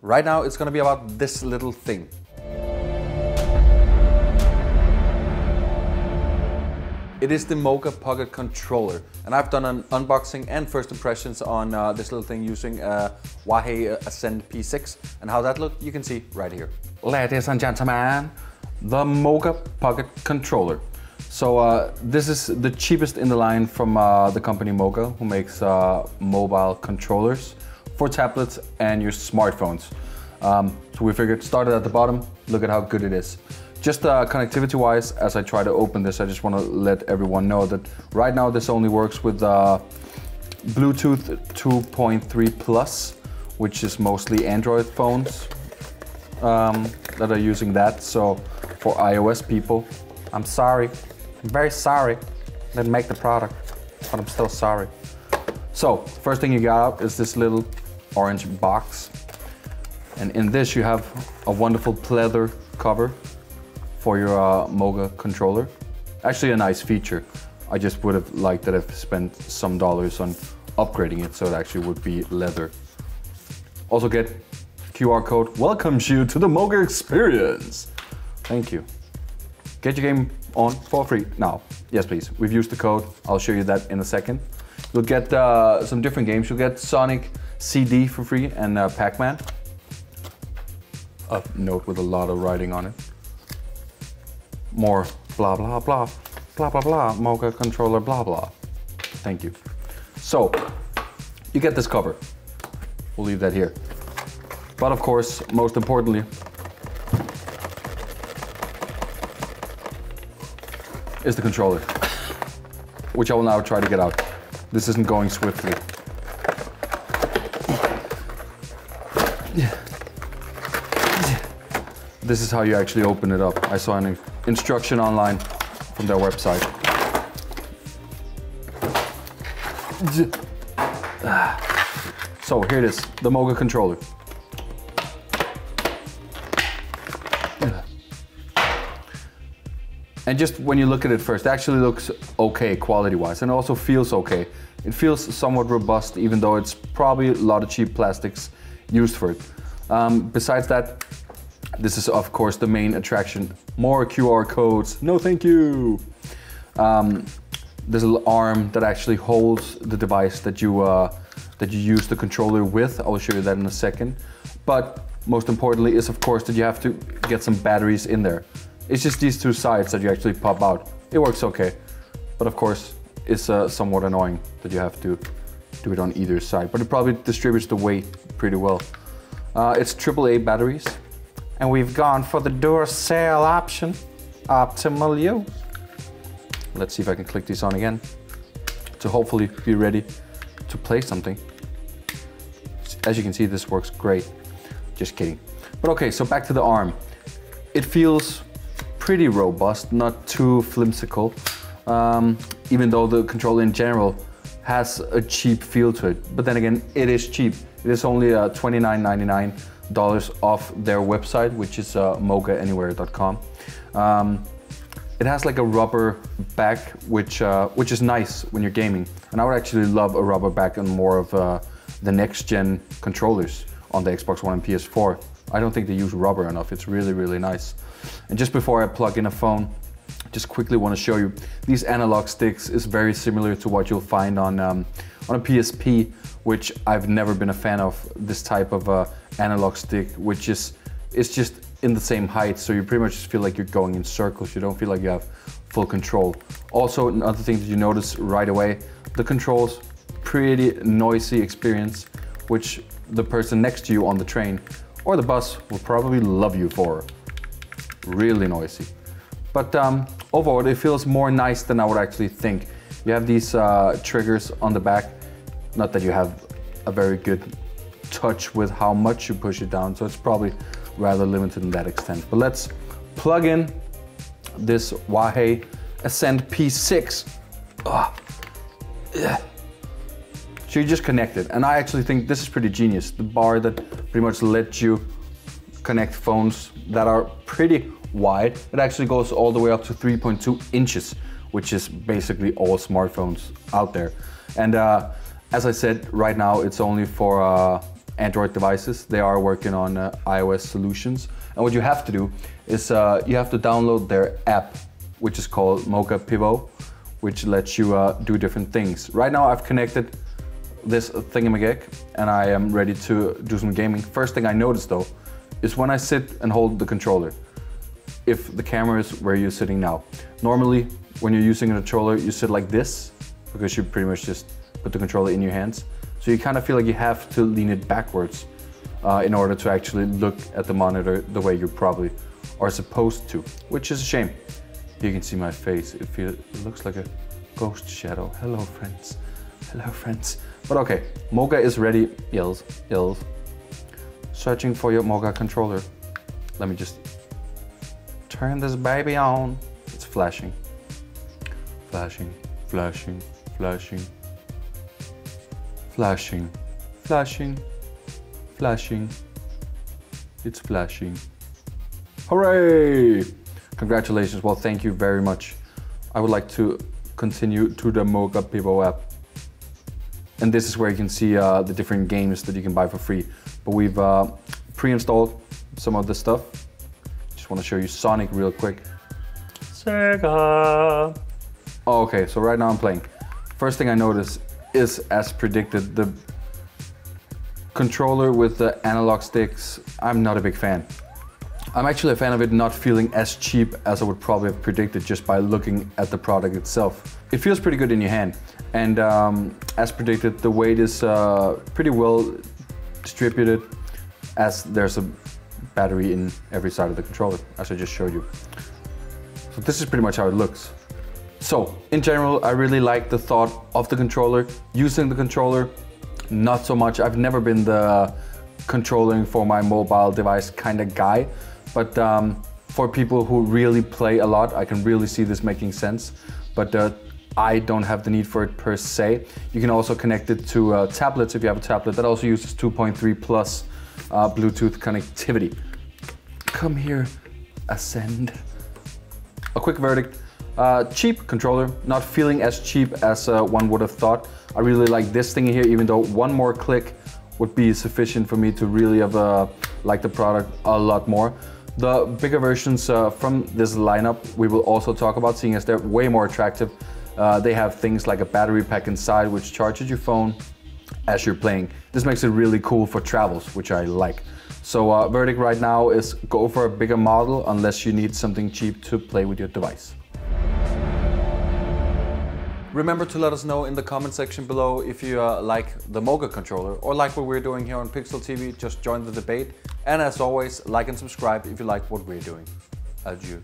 Right now it's gonna be about this little thing. It is the MOGA Pocket Controller, and I've done an unboxing and first impressions on this little thing using Huawei Ascend P6, and how that looked you can see right here. Ladies and gentlemen, the MOGA Pocket Controller. So this is the cheapest in the line from the company MOGA, who makes mobile controllers for tablets and your smartphones. So we figured start it at the bottom, look at how good it is. Just connectivity wise, as I try to open this, I just want to let everyone know that right now this only works with Bluetooth 2.3 Plus, which is mostly Android phones that are using that. So for iOS people, I'm sorry, I'm very sorry, didn't make the product, but I'm still sorry. So first thing you got out is this little orange box. And in this you have a wonderful pleather cover for your MOGA controller. Actually a nice feature. I just would have liked that I've spent some dollars on upgrading it so it actually would be leather. Also get QR code welcomes you to the MOGA experience. Thank you. Get your game on for free now. Yes please, we've used the code. I'll show you that in a second. You'll get some different games. You'll get Sonic CD for free and Pac-Man. A note with a lot of writing on it. More blah blah blah, blah blah blah, MOGA controller blah blah. Thank you. So, you get this cover. We'll leave that here. But of course, most importantly, is the controller, which I will now try to get out. This isn't going swiftly. This is how you actually open it up. I saw an instruction online from their website. So here it is, the MOGA controller. And just when you look at it first, it actually looks okay quality-wise, and it also feels okay. It feels somewhat robust, even though it's probably a lot of cheap plastics used for it. Besides that, this is of course the main attraction. More QR codes, no thank you. There's a little arm that actually holds the device that you use the controller with. I will show you that in a second. But most importantly is of course that you have to get some batteries in there. It's just these two sides that you actually pop out. It works okay, but of course it's somewhat annoying that you have to do it on either side, but it probably distributes the weight pretty well. It's AAA batteries, and we've gone for the Duracell option, optimal use. Let's see if I can click these on again to hopefully be ready to play something. As you can see, this works great. Just kidding. But okay, so back to the arm. It feels pretty robust, not too flimsical, even though the controller in general has a cheap feel to it. But then again, it is cheap. It is only $29.99 off their website, which is mogaanywhere.com. It has like a rubber back, which is nice when you're gaming. And I would actually love a rubber back on more of the next gen controllers on the Xbox One and PS4. I don't think they use rubber enough. It's really, really nice. And just before I plug in a phone, just quickly want to show you, these analog sticks is very similar to what you'll find on a PSP, which I've never been a fan of, this type of analog stick, which is, it's just in the same height, so you pretty much just feel like you're going in circles. You don't feel like you have full control. Also, another thing that you notice right away, the controls, pretty noisy experience, which the person next to you on the train or the bus will probably love you for. Really noisy. But overall, it feels more nice than I would actually think. You have these triggers on the back. Not that you have a very good touch with how much you push it down, so it's probably rather limited in that extent. But let's plug in this Huawei Ascend P6. So you just connect it, and I actually think this is pretty genius. The bar that pretty much lets you connect phones that are pretty wide. It actually goes all the way up to 3.2 inches, which is basically all smartphones out there. And as I said, right now it's only for Android devices. They are working on iOS solutions. And what you have to do is you have to download their app, which is called MOGA Pivot, which lets you do different things. Right now I've connected this thingamajig and I am ready to do some gaming. First thing I notice though is when I sit and hold the controller, if the camera is where you're sitting now. Normally when you're using a controller you sit like this because you pretty much just put the controller in your hands. So you kind of feel like you have to lean it backwards in order to actually look at the monitor the way you probably are supposed to, which is a shame. You can see my face. It looks like a ghost shadow. Hello, friends. Hello, friends. But okay, MOGA is ready. Yells. Searching for your MOGA controller. Let me just turn this baby on. It's flashing. Flashing. It's flashing. Hooray! Congratulations. Well, thank you very much. I would like to continue to the MOGA Pivot app. And this is where you can see the different games that you can buy for free. But we've pre-installed some of the stuff. Just want to show you Sonic real quick. Sega. Oh, okay, so right now I'm playing. First thing I notice is, as predicted, the controller with the analog sticks. I'm not a big fan. I'm actually a fan of it not feeling as cheap as I would probably have predicted just by looking at the product itself. It feels pretty good in your hand, and as predicted, the weight is pretty well distributed, as there's a battery in every side of the controller, as I just showed you. So this is pretty much how it looks. So in general, I really like the thought of the controller. Using the controller, not so much. I've never been the controlling for my mobile device kind of guy. But for people who really play a lot, I can really see this making sense. But I don't have the need for it per se. You can also connect it to tablets if you have a tablet that also uses 2.3 plus Bluetooth connectivity. Come here, Ascend. A quick verdict. Cheap controller, not feeling as cheap as one would have thought. I really like this thing here, even though one more click would be sufficient for me to really have liked the product a lot more. The bigger versions from this lineup we will also talk about, seeing as they're way more attractive. They have things like a battery pack inside which charges your phone as you're playing. This makes it really cool for travels, which I like. So verdict right now is go for a bigger model unless you need something cheap to play with your device. Remember to let us know in the comment section below if you like the MOGA controller or like what we're doing here on Pixel.tv. Just join the debate. And as always, like and subscribe if you like what we're doing. Adieu.